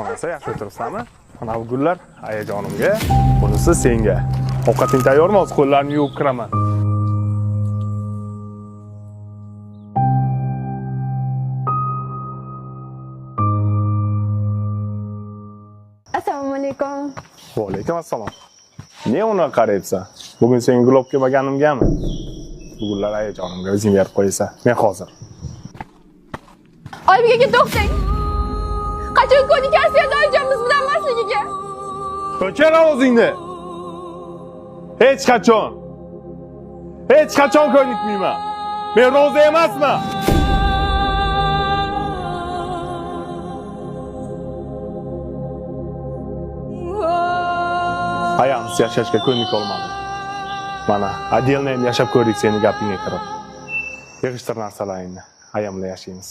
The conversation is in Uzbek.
Onasi yaxshi o'tiribsanmi? Mana bu gullar ayajonimga, bunisi senga. Ovqating tayyormi? Hozir qo'llarimni yuvib kiraman. Assalomu alaykum. Va alaykum assalom. Ne uni qarayapsan? Bugun senga gul olib kelmaganimgami? Bu gullar ayajonimga o'zing berib qo'yasan. Men hozir. Oybiga to'xtang. Qachon ko'nikasiya doijonimiz bilan emasligiga. Ko'chir ovozingni. Hech qachon ko'nikmayman. Men roza emasman. Ayamsiz yashashga ko'nik olmadim. Mana, отдельно yashab ko'rdik seni gapingga kirib. Yig'ishtir narsalaringni. Ayam bilan yashaymiz.